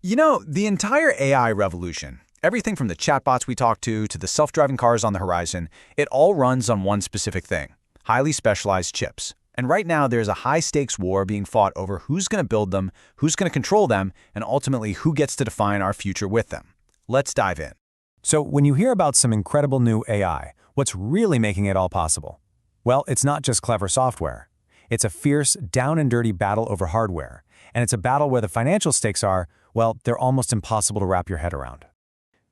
The entire AI revolution, everything from the chatbots we talk to the self-driving cars on the horizon, it all runs on one specific thing: highly specialized chips. And right now, there's a high-stakes war being fought over who's going to build them, who's going to control them, and ultimately who gets to define our future with them. Let's dive in. So when you hear about some incredible new AI, what's really making it all possible? Well, it's not just clever software. It's a fierce, down-and-dirty battle over hardware. And it's a battle where the financial stakes are, well, they're almost impossible to wrap your head around.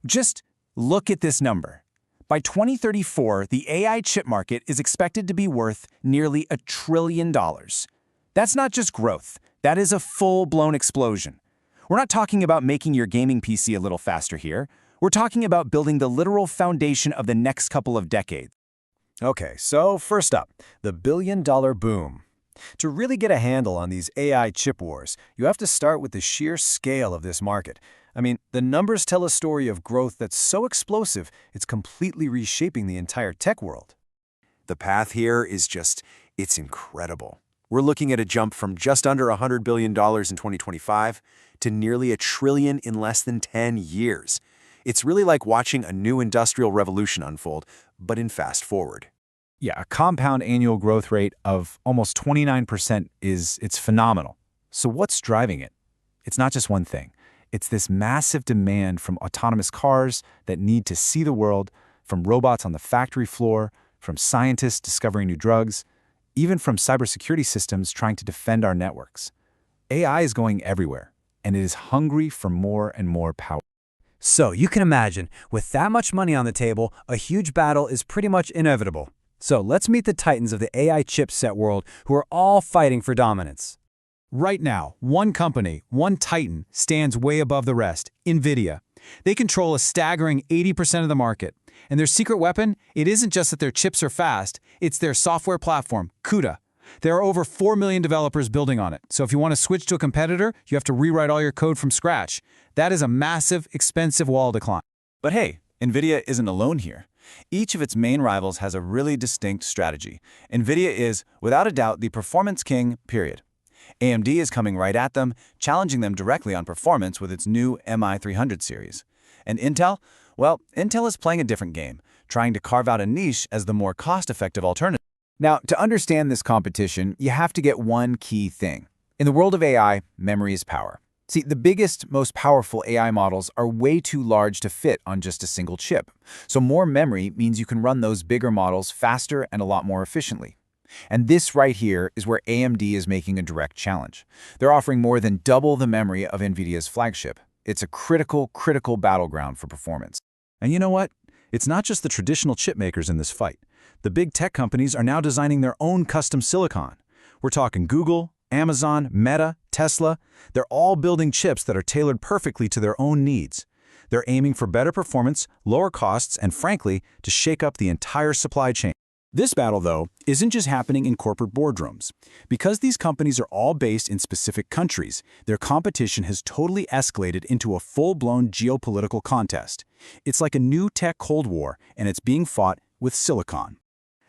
Just look at this number. By 2034, the AI chip market is expected to be worth nearly $1 trillion. That's not just growth. That is a full-blown explosion. We're not talking about making your gaming PC a little faster here. We're talking about building the literal foundation of the next couple of decades. Okay, so first up, the billion-dollar boom. To really get a handle on these AI chip wars, you have to start with the sheer scale of this market. I mean, the numbers tell a story of growth that's so explosive, it's completely reshaping the entire tech world. The path here is it's incredible. We're looking at a jump from just under $100 billion in 2025 to nearly $1 trillion in less than 10 years. It's really like watching a new industrial revolution unfold, but in fast forward. Yeah, a compound annual growth rate of almost 29% it's phenomenal. So what's driving it? It's not just one thing. It's this massive demand from autonomous cars that need to see the world, from robots on the factory floor, from scientists discovering new drugs, even from cybersecurity systems trying to defend our networks. AI is going everywhere, and it is hungry for more and more power. So you can imagine, with that much money on the table, a huge battle is pretty much inevitable. So let's meet the titans of the AI chipset world who are all fighting for dominance. Right now, one company, one titan, stands way above the rest: NVidia. They control a staggering 80% of the market. And their secret weapon, it isn't just that their chips are fast, it's their software platform, CUDA. There are over 4 million developers building on it, so if you want to switch to a competitor, you have to rewrite all your code from scratch. That is a massive, expensive wall to climb. But hey, NVIDIA isn't alone here. Each of its main rivals has a really distinct strategy. NVIDIA is, without a doubt, the performance king, period. AMD is coming right at them, challenging them directly on performance with its new MI300 series. And Intel? Well, Intel is playing a different game, trying to carve out a niche as the more cost-effective alternative. Now, to understand this competition, you have to get one key thing. In the world of AI, memory is power. See, the biggest, most powerful AI models are way too large to fit on just a single chip. So more memory means you can run those bigger models faster and a lot more efficiently. And this right here is where AMD is making a direct challenge. They're offering more than double the memory of NVIDIA's flagship. It's a critical battleground for performance. And you know what? It's not just the traditional chip makers in this fight. The big tech companies are now designing their own custom silicon. We're talking Google, Amazon, Meta, Tesla. They're all building chips that are tailored perfectly to their own needs. They're aiming for better performance, lower costs, and frankly, to shake up the entire supply chain. This battle, though, isn't just happening in corporate boardrooms. Because these companies are all based in specific countries, their competition has totally escalated into a full-blown geopolitical contest. It's like a new tech Cold War, and it's being fought with silicon.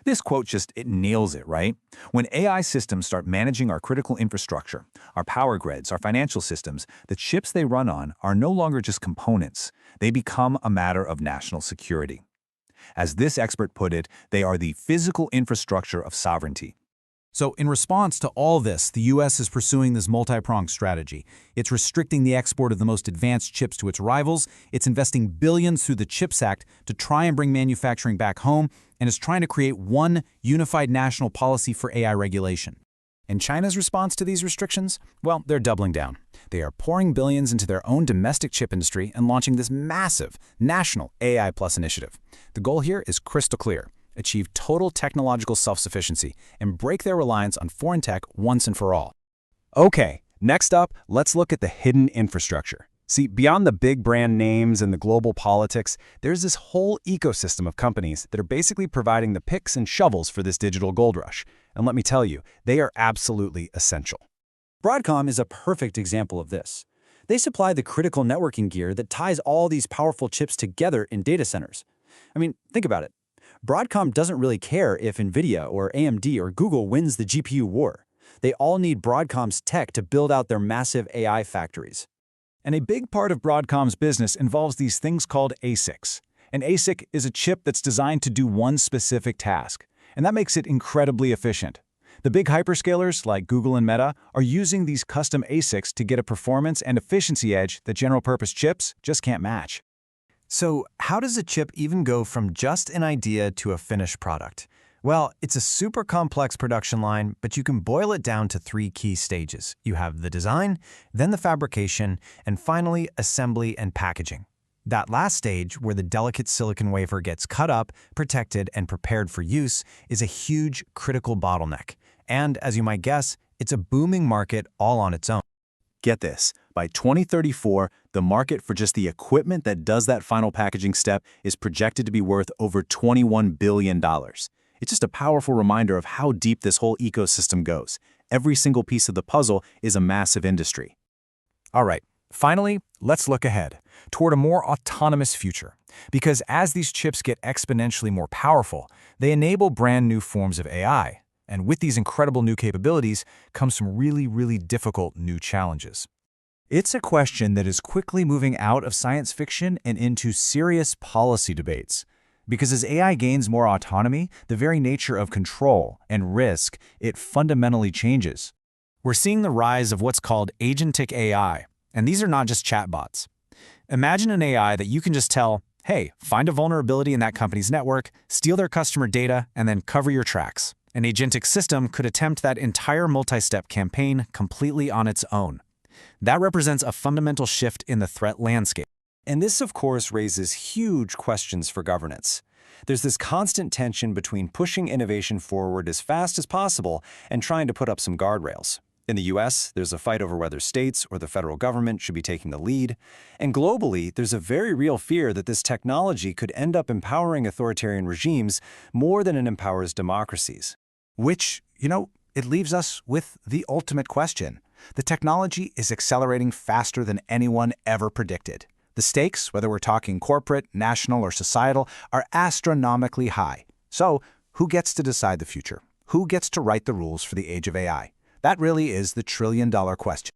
This quote it nails it, right? When AI systems start managing our critical infrastructure, our power grids, our financial systems, the chips they run on are no longer just components. They become a matter of national security. As this expert put it, they are the physical infrastructure of sovereignty. So in response to all this, the U.S. is pursuing this multi-pronged strategy. It's restricting the export of the most advanced chips to its rivals, it's investing billions through the CHIPS Act to try and bring manufacturing back home, and is trying to create one unified national policy for AI regulation. And China's response to these restrictions? Well, they're doubling down. They are pouring billions into their own domestic chip industry and launching this massive national AI Plus initiative. The goal here is crystal clear: achieve total technological self-sufficiency and break their reliance on foreign tech once and for all. Okay, next up, let's look at the hidden infrastructure. See, beyond the big brand names and the global politics, there's this whole ecosystem of companies that are basically providing the picks and shovels for this digital gold rush. And let me tell you, they are absolutely essential. Broadcom is a perfect example of this. They supply the critical networking gear that ties all these powerful chips together in data centers. I mean, think about it. Broadcom doesn't really care if NVIDIA or AMD or Google wins the GPU war. They all need Broadcom's tech to build out their massive AI factories. And a big part of Broadcom's business involves these things called ASICs. An ASIC is a chip that's designed to do one specific task, and that makes it incredibly efficient. The big hyperscalers, like Google and Meta, are using these custom ASICs to get a performance and efficiency edge that general-purpose chips just can't match. So how does a chip even go from just an idea to a finished product? Well, it's a super complex production line, but you can boil it down to 3 key stages. You have the design, then the fabrication, and finally assembly and packaging. That last stage, where the delicate silicon wafer gets cut up, protected, and prepared for use, is a huge, critical bottleneck. And, as you might guess, it's a booming market all on its own. Get this, by 2034, the market for just the equipment that does that final packaging step is projected to be worth over $21 billion. It's just a powerful reminder of how deep this whole ecosystem goes. Every single piece of the puzzle is a massive industry. All right, finally, let's look ahead toward a more autonomous future. Because as these chips get exponentially more powerful, they enable brand new forms of AI. And with these incredible new capabilities comes some really difficult new challenges. It's a question that is quickly moving out of science fiction and into serious policy debates. Because as AI gains more autonomy, the very nature of control and risk, it fundamentally changes. We're seeing the rise of what's called agentic AI, and these are not just chatbots. Imagine an AI that you can just tell, hey, find a vulnerability in that company's network, steal their customer data, and then cover your tracks. An agentic system could attempt that entire multi-step campaign completely on its own. That represents a fundamental shift in the threat landscape. And this, of course, raises huge questions for governance. There's this constant tension between pushing innovation forward as fast as possible and trying to put up some guardrails. In the US, there's a fight over whether states or the federal government should be taking the lead. And globally, there's a very real fear that this technology could end up empowering authoritarian regimes more than it empowers democracies. Which, it leaves us with the ultimate question. The technology is accelerating faster than anyone ever predicted. The stakes, whether we're talking corporate, national, or societal, are astronomically high. So, who gets to decide the future? Who gets to write the rules for the age of AI? That really is the trillion-dollar question.